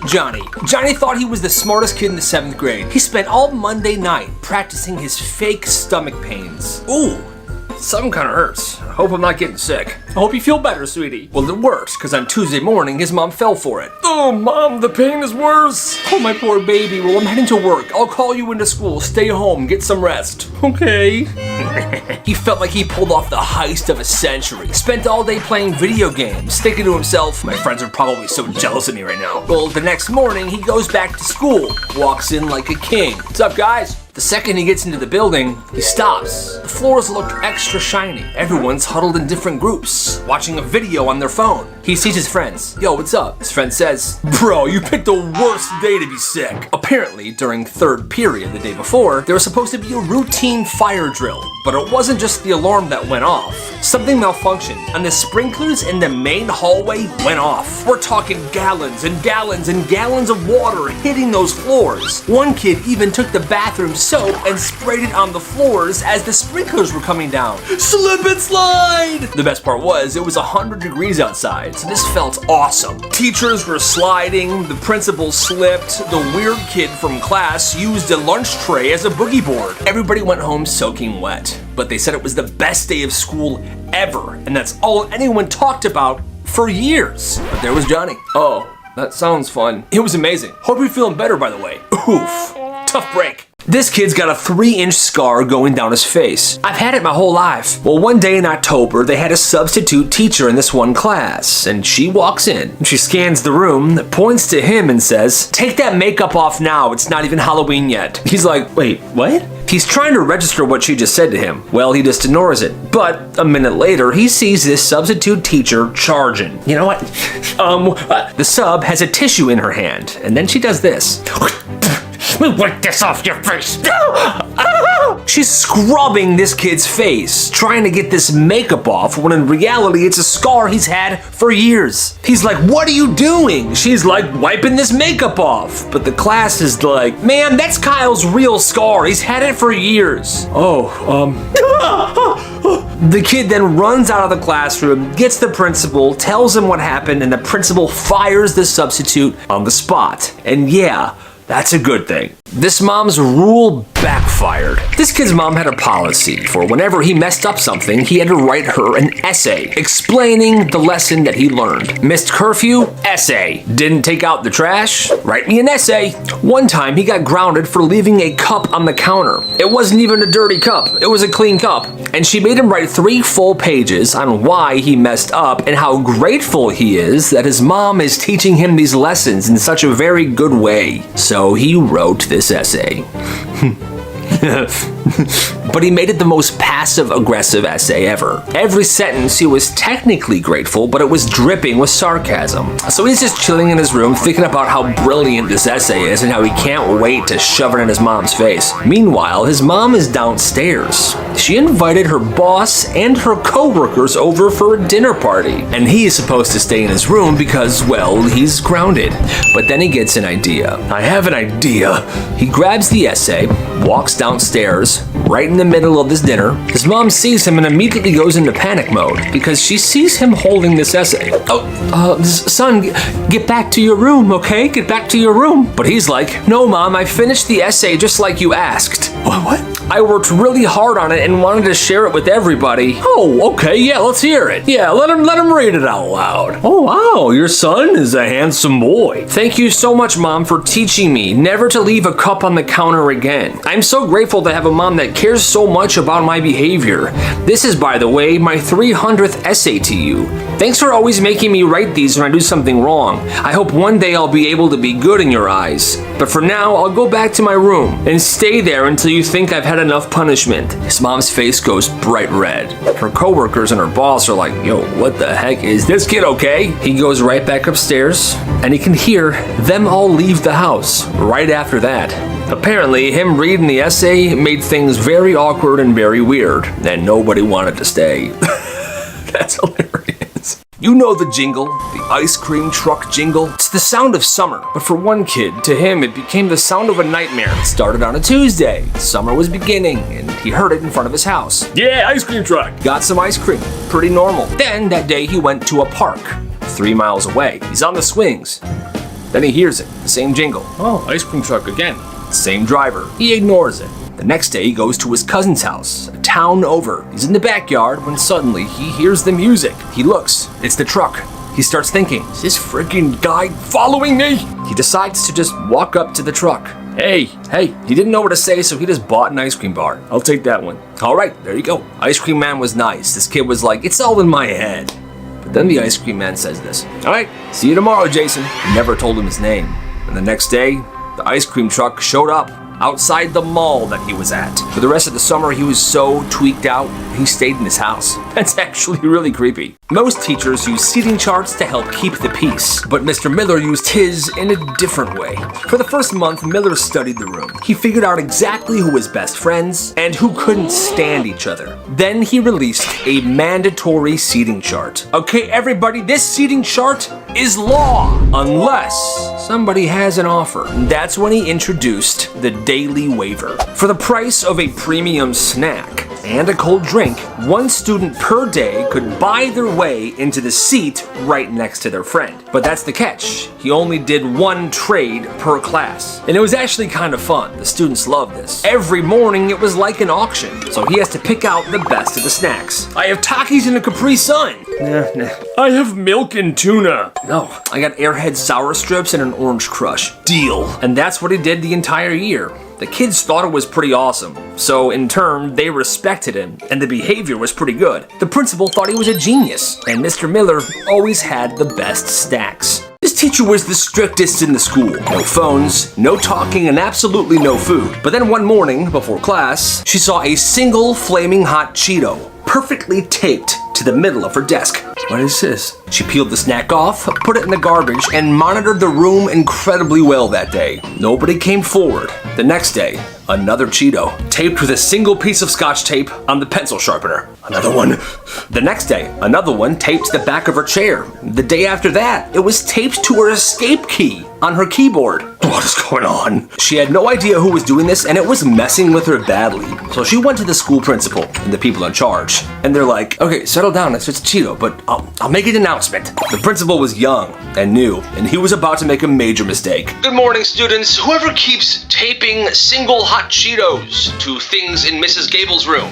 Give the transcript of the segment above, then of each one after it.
Johnny. Johnny thought he was the smartest kid in the 7th grade. He spent all Monday night practicing his fake stomach pains. Ooh, something kind of hurts. I hope I'm not getting sick. I hope you feel better, sweetie. Well, it works, because on Tuesday morning, his mom fell for it. Oh, Mom, the pain is worse. Oh, my poor baby. Well, I'm heading to work. I'll call you into school. Stay home. Get some rest. Okay. He felt like he pulled off the heist of a century. Spent all day playing video games, thinking to himself, my friends are probably so jealous of me right now. Well, the next morning, he goes back to school. Walks in like a king. What's up, guys? The second he gets into the building, he stops. The floors look extra shiny. Everyone's huddled in different groups, watching a video on their phone. He sees his friends. Yo, what's up? His friend says, bro, you picked the worst day to be sick. Apparently, during 3rd period the day before, there was supposed to be a routine fire drill, but it wasn't just the alarm that went off. Something malfunctioned, and the sprinklers in the main hallway went off. We're talking gallons and gallons and gallons of water hitting those floors. One kid even took the bathroom soap and sprayed it on the floors as the sprinklers were coming down. Slip and slide! The best part was, it was 100 degrees outside, so this felt awesome. Teachers were sliding, the principal slipped, the weird kid from class used a lunch tray as a boogie board. Everybody went home soaking wet, but they said it was the best day of school ever, and that's all anyone talked about for years. But there was Johnny. Oh, that sounds fun. It was amazing. Hope you're feeling better, by the way. Oof. Tough break. This kid's got a 3-inch scar going down his face. I've had it my whole life. Well, one day in October, they had a substitute teacher in this one class, and she walks in. She scans the room, points to him, and says, take that makeup off now, it's not even Halloween yet. He's like, wait, what? He's trying to register what she just said to him. Well, he just ignores it. But a minute later, he sees this substitute teacher charging. You know what? The sub has a tissue in her hand, and then she does this. Wipe this off your face. She's scrubbing this kid's face, trying to get this makeup off, when in reality it's a scar he's had for years. He's like, what are you doing? She's like, wiping this makeup off. But the class is like, man, that's Kyle's real scar. He's had it for years. The kid then runs out of the classroom, gets the principal, tells him what happened, and the principal fires the substitute on the spot. And yeah, that's a good thing. This mom's rule backfired. This kid's mom had a policy for whenever he messed up something, he had to write her an essay explaining the lesson that he learned. Missed curfew? Essay. Didn't take out the trash? Write me an essay. One time he got grounded for leaving a cup on the counter. It wasn't even a dirty cup. It was a clean cup. And she made him write 3 full pages on why he messed up and how grateful he is that his mom is teaching him these lessons in such a very good way. So he wrote this essay. But he made it the most passive-aggressive essay ever. Every sentence he was technically grateful, but it was dripping with sarcasm. So he's just chilling in his room thinking about how brilliant this essay is and how he can't wait to shove it in his mom's face. Meanwhile, his mom is downstairs. She invited her boss and her co-workers over for a dinner party. And he is supposed to stay in his room because, well, he's grounded. But then he gets an idea. I have an idea. He grabs the essay, walks downstairs, right in the middle of this dinner. His mom sees him and immediately goes into panic mode because she sees him holding this essay. Son, get back to your room, okay? Get back to your room. But he's like, no, Mom, I finished the essay just like you asked. What? I worked really hard on it and wanted to share it with everybody. Oh, okay, yeah, let's hear it. Yeah, let him read it out loud. Oh, wow, your son is a handsome boy. Thank you so much, Mom, for teaching me never to leave a cup on the counter again. I'm so grateful to have a mom that cares so much about my behavior. This is, by the way, my 300th essay to you. Thanks for always making me write these when I do something wrong. I hope one day I'll be able to be good in your eyes. But for now, I'll go back to my room and stay there until you think I've had enough punishment. His mom's face goes bright red. Her coworkers and her boss are like, yo, what the heck? Is this kid okay? He goes right back upstairs, and he can hear them all leave the house right after that. Apparently, him reading the essay made things very awkward and very weird, and nobody wanted to stay. That's hilarious. You know the jingle, the ice cream truck jingle? It's the sound of summer, but for one kid, to him it became the sound of a nightmare. It started on a Tuesday. Summer was beginning, and he heard it in front of his house. Yeah, ice cream truck. Got some ice cream. Pretty normal. Then, that day, he went to a park 3 miles away. He's on the swings. Then he hears it, the same jingle. Oh, ice cream truck again. Same driver. He ignores it. The next day, he goes to his cousin's house, a town over. He's in the backyard when suddenly he hears the music. He looks. It's the truck. He starts thinking, is this freaking guy following me? He decides to just walk up to the truck. Hey, he didn't know what to say, so he just bought an ice cream bar. I'll take that one. All right, there you go. Ice cream man was nice. This kid was like, it's all in my head. But then the ice cream man says this. All right, see you tomorrow, Jason. He never told him his name. And the next day, the ice cream truck showed up outside the mall that he was at. For the rest of the summer, he was so tweaked out, he stayed in his house. That's actually really creepy. Most teachers use seating charts to help keep the peace, but Mr. Miller used his in a different way. For the first month, Miller studied the room. He figured out exactly who was best friends and who couldn't stand each other. Then he released a mandatory seating chart. Okay, everybody, this seating chart is law, unless somebody has an offer. That's when he introduced the daily waiver. For the price of a premium snack and a cold drink, one student per day could buy their way into the seat right next to their friend. But that's the catch. He only did one trade per class. And it was actually kind of fun. The students loved this. Every morning it was like an auction, so he has to pick out the best of the snacks. I have Takis and a Capri Sun. Nah. I have milk and tuna. No, I got Airhead Sour Strips and an Orange Crush. Deal. And that's what he did the entire year. The kids thought it was pretty awesome, so in turn, they respected him, and the behavior was pretty good. The principal thought he was a genius, and Mr. Miller always had the best snacks. This teacher was the strictest in the school. No phones, no talking, and absolutely no food. But then one morning, before class, she saw a single flaming hot Cheeto, perfectly taped to the middle of her desk. What is this? She peeled the snack off, put it in the garbage, and monitored the room incredibly well that day. Nobody came forward. The next day, another Cheeto, taped with a single piece of Scotch tape on the pencil sharpener. Another one. The next day, another one taped to the back of her chair. The day after that, it was taped to her escape key on her keyboard. What is going on? She had no idea who was doing this, and it was messing with her badly. So she went to the school principal and the people in charge, and they're like, okay, settle down, it's just a Cheeto, but I'll make an announcement. The principal was young and new, and he was about to make a major mistake. Good morning, students. Whoever keeps taping single hot Cheetos to things in Mrs. Gable's room,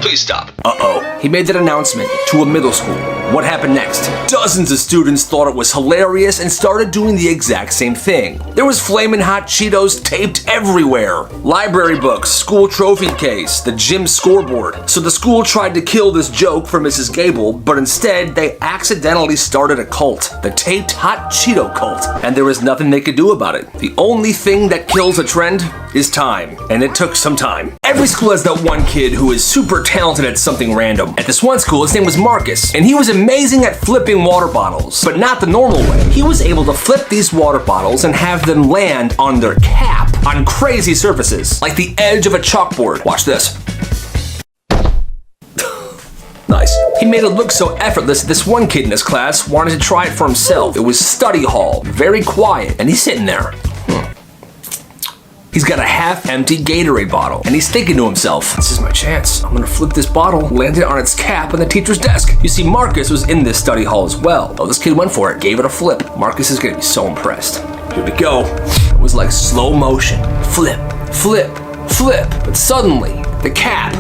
please stop. Uh-oh. He made that announcement to a middle school. What happened next? Dozens of students thought it was hilarious and started doing the exact same thing. There was flamin' hot Cheetos taped everywhere. Library books, school trophy case, the gym scoreboard. So the school tried to kill this joke for Mrs. Gable, but instead they accidentally started a cult, the taped hot Cheeto cult. And there was nothing they could do about it. The only thing that kills a trend is time, and it took some time. Every school has that one kid who is super talented at something random. At this one school, his name was Marcus, and he was amazing at flipping water bottles, but not the normal way. He was able to flip these water bottles and have them land on their cap on crazy surfaces, like the edge of a chalkboard. Watch this. Nice. He made it look so effortless that this one kid in his class wanted to try it for himself. It was study hall, very quiet, and he's sitting there. He's got a half-empty Gatorade bottle, and he's thinking to himself, this is my chance. I'm gonna flip this bottle, land it on its cap on the teacher's desk. You see, Marcus was in this study hall as well. Oh, this kid went for it, gave it a flip. Marcus is gonna be so impressed. Here we go. It was like slow motion. Flip, flip, flip. But suddenly, the cap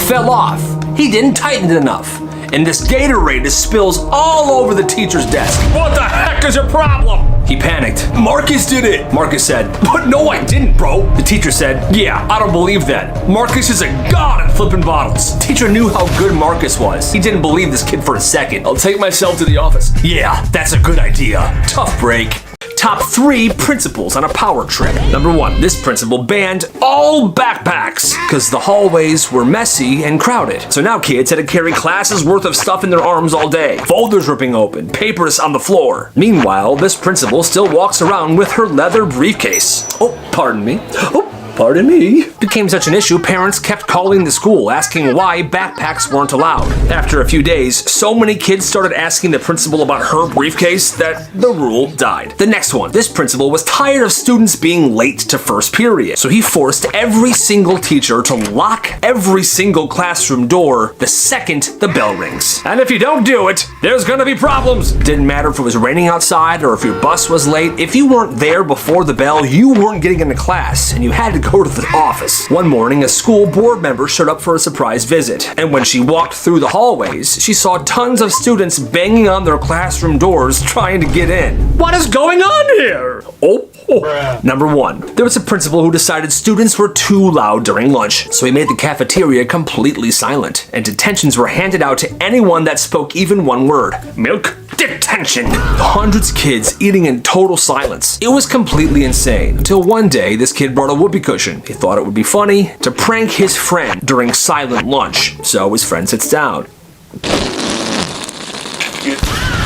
fell off. He didn't tighten it enough. And this Gatorade just spills all over the teacher's desk. What the heck is your problem? He panicked. Marcus did it, Marcus said. But no, I didn't, bro. The teacher said, yeah, I don't believe that. Marcus is a god at flipping bottles. The teacher knew how good Marcus was. He didn't believe this kid for a second. I'll take myself to the office. Yeah, that's a good idea. Tough break. Top 3 principals on a power trip. Number 1, this principal banned all backpacks because the hallways were messy and crowded. So now kids had to carry classes worth of stuff in their arms all day. Folders ripping open, papers on the floor. Meanwhile, this principal still walks around with her leather briefcase. Oh, pardon me. Oh, pardon me. Became such an issue, parents kept calling the school, asking why backpacks weren't allowed. After a few days, so many kids started asking the principal about her briefcase that the rule died. The next one, this principal was tired of students being late to first period, so he forced every single teacher to lock every single classroom door the second the bell rings. And if you don't do it, there's gonna be problems. Didn't matter if it was raining outside or if your bus was late. If you weren't there before the bell, you weren't getting into class and you had to go to the office. One morning, a school board member showed up for a surprise visit, and when she walked through the hallways, she saw tons of students banging on their classroom doors trying to get in. What is going on here? Number one, there was a principal who decided students were too loud during lunch, so he made the cafeteria completely silent, and detentions were handed out to anyone that spoke even one word. Milk detention. Hundreds of kids eating in total silence. It was completely insane, until one day this kid brought a whoopee cushion. He thought it would be funny to prank his friend during silent lunch, so his friend sits down.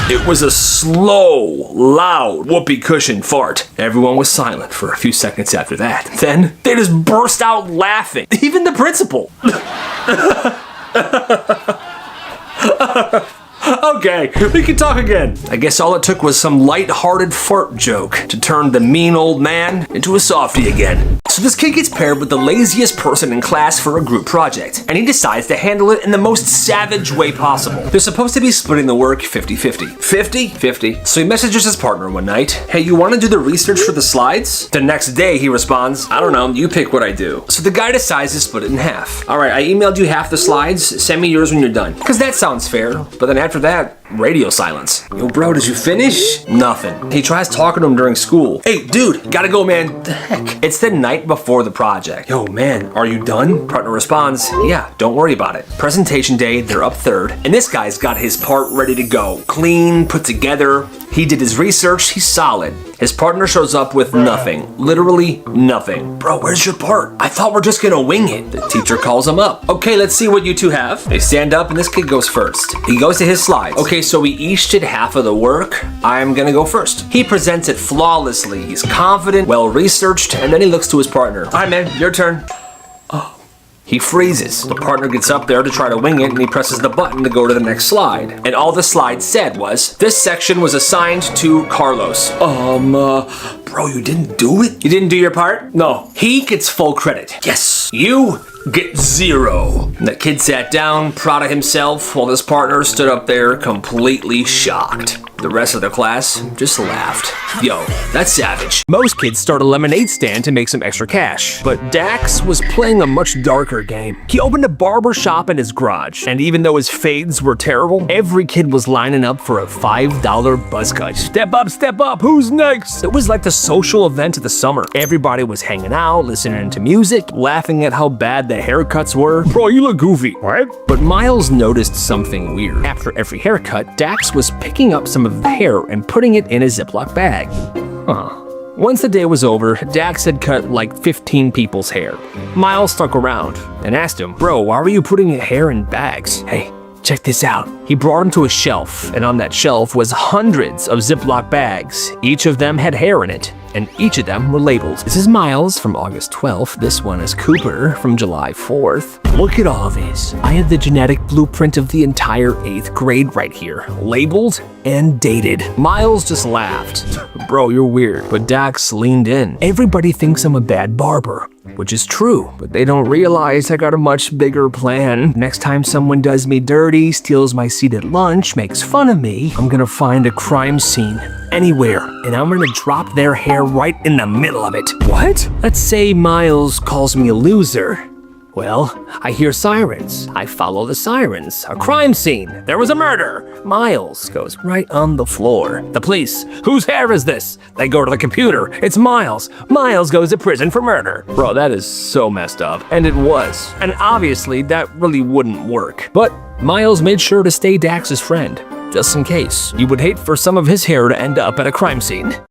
It was a slow, loud whoopee cushion fart. Everyone was silent for a few seconds after that. Then they just burst out laughing. Even the principal. Okay, we can talk again. I guess all it took was some light-hearted fart joke to turn the mean old man into a softie again. So this kid gets paired with the laziest person in class for a group project, and he decides to handle it in the most savage way possible. They're supposed to be splitting the work 50-50. 50-50. So he messages his partner one night, hey, you want to do the research for the slides? The next day he responds, I don't know, you pick what I do. So the guy decides to split it in half. All right, I emailed you half the slides, send me yours when you're done. Because that sounds fair, but then after that, radio silence. Yo, bro, did you finish? Nothing. He tries talking to him during school. Hey, dude, gotta go, man. The heck? It's the night before the project. Yo, man, are you done? Partner responds, yeah, don't worry about it. Presentation day, they're up third, and this guy's got his part ready to go. Clean, put together. He did his research, he's solid. His partner shows up with nothing. Literally nothing. Bro, where's your part? I thought we're just gonna wing it. The teacher calls him up. Okay, let's see what you two have. They stand up and this kid goes first. He goes to his slides. Okay, so we each did half of the work. I'm gonna go first. He presents it flawlessly. He's confident, well-researched, and then he looks to his partner. All right, man, your turn. He freezes. The partner gets up there to try to wing it, and he presses the button to go to the next slide. And all the slide said was, this section was assigned to Carlos. Bro, you didn't do it? You didn't do your part? No. He gets full credit. Yes. You get 0. And the kid sat down, proud of himself, while his partner stood up there completely shocked. The rest of the class just laughed. Yo, that's savage. Most kids start a lemonade stand to make some extra cash, but Dax was playing a much darker game. He opened a barber shop in his garage, and even though his fades were terrible, every kid was lining up for a $5 buzz cut. Step up, who's next? It was like the social event of the summer. Everybody was hanging out, listening to music, laughing at how bad the haircuts were. Bro, you look goofy. What? But Miles noticed something weird. After every haircut, Dax was picking up some of the hair and putting it in a Ziploc bag. Once the day was over, Dax had cut like 15 people's hair. Miles stuck around and asked him, bro, why were you putting your hair in bags? Hey, check this out. He brought him to a shelf, and on that shelf was hundreds of Ziploc bags. Each of them had hair in it, and each of them were labeled. This is Miles from August 12th. This one is Cooper from July 4th. Look at all this. I have the genetic blueprint of the entire 8th grade right here, labeled and dated. Miles just laughed. Bro, you're weird. But Dax leaned in. Everybody thinks I'm a bad barber, which is true, but they don't realize I got a much bigger plan. Next time someone does me dirty, steals my seat at lunch, makes fun of me, I'm gonna find a crime scene anywhere, and I'm gonna drop their hair right in the middle of it. What? Let's say Miles calls me a loser. Well, I hear sirens. I follow the sirens. A crime scene. There was a murder. Miles goes right on the floor. The police. Whose hair is this? They go to the computer. It's Miles. Miles goes to prison for murder. Bro, that is so messed up. And it was. And obviously, that really wouldn't work. But Miles made sure to stay Dax's friend, just in case. You would hate for some of his hair to end up at a crime scene.